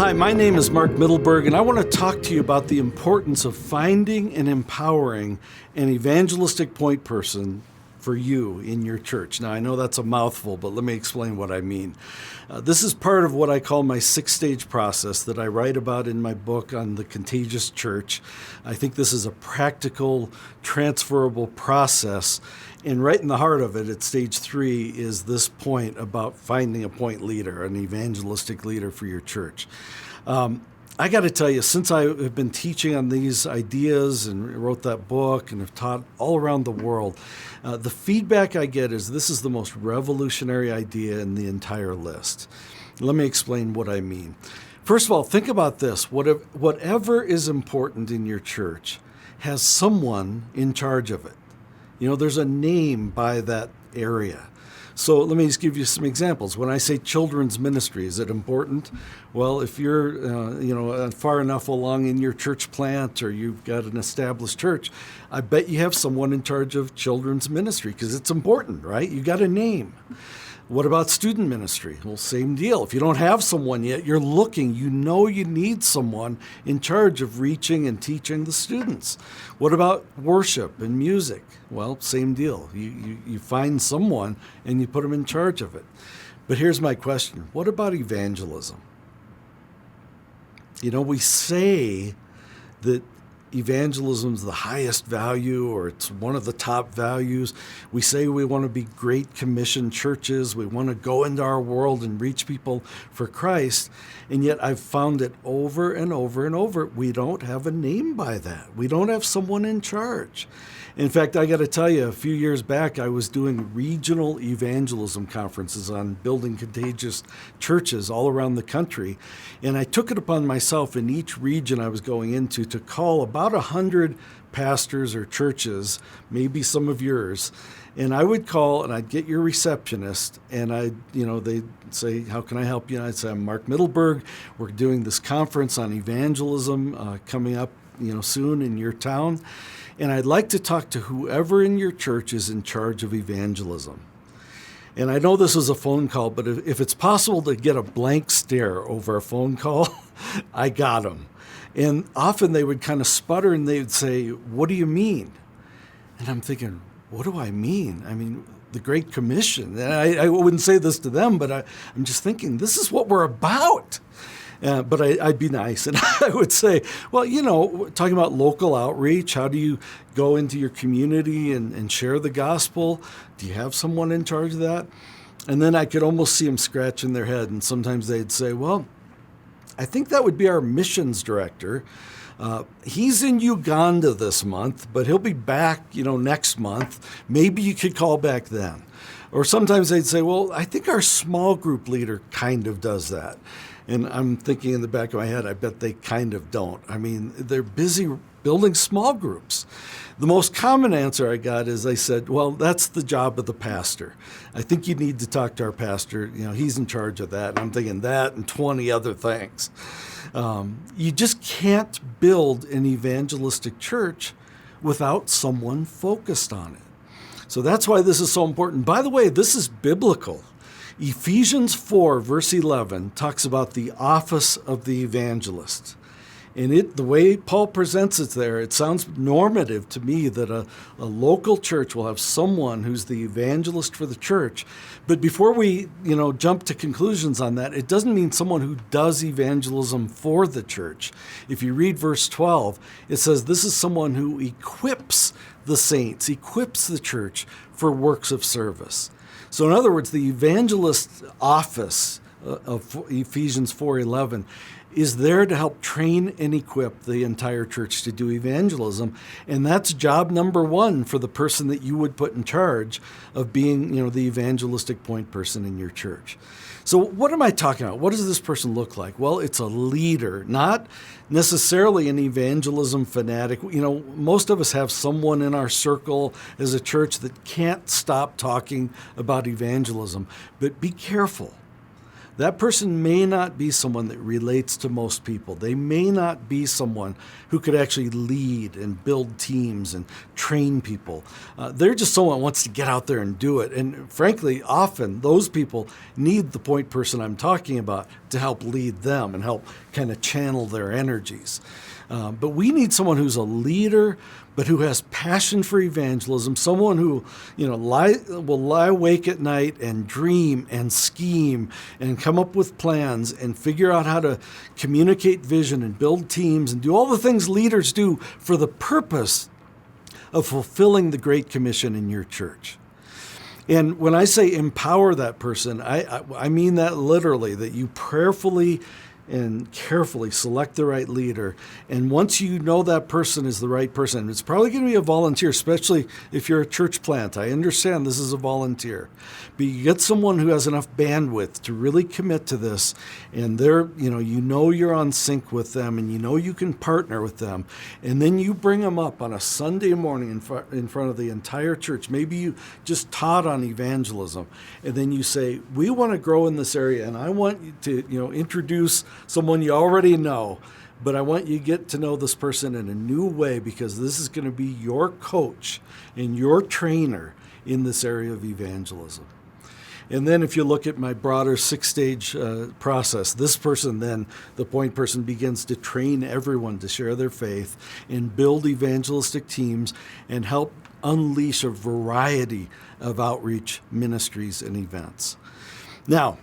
Hi, my name is Mark Mittleberg, and I want to talk to you about the importance of finding and empowering an evangelistic point person for you in your church. Now, I know that's a mouthful, but let me explain what I mean. This is part of what I call my 6-stage process that I write about in my book on the contagious church. I think this is a practical, transferable process. And right in the heart of it, at stage 3, is this point about finding a point leader, an evangelistic leader for your church. I got to tell you, since I have been teaching on these ideas and wrote that book and have taught all around the world, the feedback I get is this is the most revolutionary idea in the entire list. Let me explain what I mean. First of all, think about this. Whatever is important in your church has someone in charge of it. You know, there's a name by that area. So let me just give you some examples. When I say children's ministry, is it important? Well, if you're far enough along in your church plant or you've got an established church, I bet you have someone in charge of children's ministry because it's important, right? You got a name. What about student ministry? Well, same deal. If you don't have someone yet, you're looking, you know you need someone in charge of reaching and teaching the students. What about worship and music? Well, same deal. You find someone and you put them in charge of it. But here's my question. What about evangelism? You know, we say that evangelism is the highest value, or it's one of the top values. We say we want to be Great Commission churches. We want to go into our world and reach people for Christ. And yet I've found it over and over and over. We don't have a name by that. We don't have someone in charge. In fact, I got to tell you, a few years back, I was doing regional evangelism conferences on building contagious churches all around the country. And I took it upon myself in each region I was going into to call about 100 pastors or churches, maybe some of yours. And I would call and I'd get your receptionist and they'd say, how can I help you? And I'd say, I'm Mark Mittleberg. We're doing this conference on evangelism coming up, soon in your town. And I'd like to talk to whoever in your church is in charge of evangelism. And I know this is a phone call, but if it's possible to get a blank stare over a phone call, I got them. And often they would kind of sputter and they would say, what do you mean? And I'm thinking, what do I mean? I mean, the Great Commission. And I wouldn't say this to them, but I'm just thinking, this is what we're about. But I'd be nice, and I would say, well, talking about local outreach, how do you go into your community and share the gospel? Do you have someone in charge of that? And then I could almost see them scratching their head, and sometimes they'd say, well, I think that would be our missions director. He's in Uganda this month, but he'll be back, next month. Maybe you could call back then. Or sometimes they'd say, well, I think our small group leader kind of does that. And I'm thinking in the back of my head, I bet they kind of don't. I mean, they're busy building small groups. The most common answer I got is they said, well, that's the job of the pastor. I think you need to talk to our pastor. He's in charge of that. And I'm thinking that and 20 other things. You just can't build an evangelistic church without someone focused on it. So that's why this is so important. By the way, this is biblical. Ephesians 4, verse 11, talks about the office of the evangelist. And the way Paul presents it there, it sounds normative to me that a local church will have someone who's the evangelist for the church. But before we, jump to conclusions on that, it doesn't mean someone who does evangelism for the church. If you read verse 12, it says this is someone who equips the saints, equips the church for works of service. So in other words, the evangelist office of Ephesians 4:11 is there to help train and equip the entire church to do evangelism. And that's job number 1 for the person that you would put in charge of being, the evangelistic point person in your church. So what am I talking about? What does this person look like? Well, it's a leader, not necessarily an evangelism fanatic. Most of us have someone in our circle as a church that can't stop talking about evangelism. But be careful. that person may not be someone that relates to most people. They may not be someone who could actually lead and build teams and train people. They're just someone who wants to get out there and do it. And frankly, often those people need the point person I'm talking about to help lead them and help kind of channel their energies. But we need someone who's a leader, but who has passion for evangelism, someone who, will lie awake at night and dream and scheme and come up with plans and figure out how to communicate vision and build teams and do all the things leaders do for the purpose of fulfilling the Great Commission in your church. And when I say empower that person, I mean that literally, that you prayerfully and carefully select the right leader. And once you know that person is the right person, it's probably going to be a volunteer, especially if you're a church plant. I understand this is a volunteer. But you get someone who has enough bandwidth to really commit to this, and they're, you're on sync with them, and you can partner with them. And then you bring them up on a Sunday morning in front of the entire church. Maybe you just taught on evangelism. And then you say, we want to grow in this area, and I want you to, introduce someone you already know, but I want you to get to know this person in a new way, because this is going to be your coach and your trainer in this area of evangelism. And then if you look at my broader 6-stage process, this person then, the point person, begins to train everyone to share their faith and build evangelistic teams and help unleash a variety of outreach ministries and events. Now,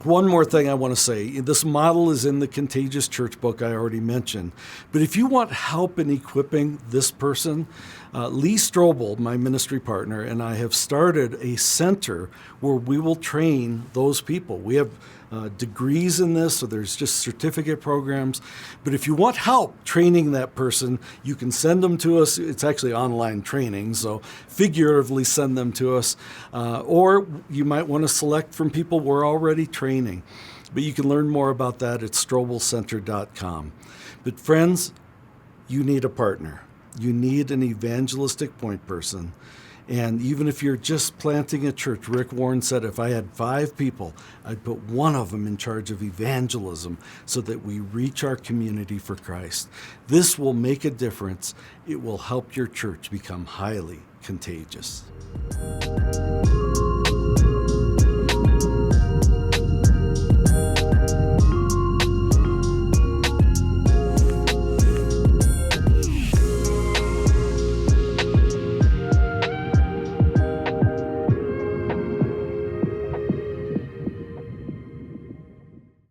one more thing I want to say. This model is in the Contagious Church book I already mentioned. But if you want help in equipping this person, Lee Strobel, my ministry partner, and I have started a center where we will train those people. We have degrees in this, so there's just certificate programs. But if you want help training that person, you can send them to us. It's actually online training, so figuratively send them to us. Or you might want to select from people we're already training. But you can learn more about that at strobelcenter.com. But friends, you need a partner. You need an evangelistic point person. And even if you're just planting a church, Rick Warren said, if I had 5 people, I'd put one of them in charge of evangelism so that we reach our community for Christ. This will make a difference. It will help your church become highly contagious.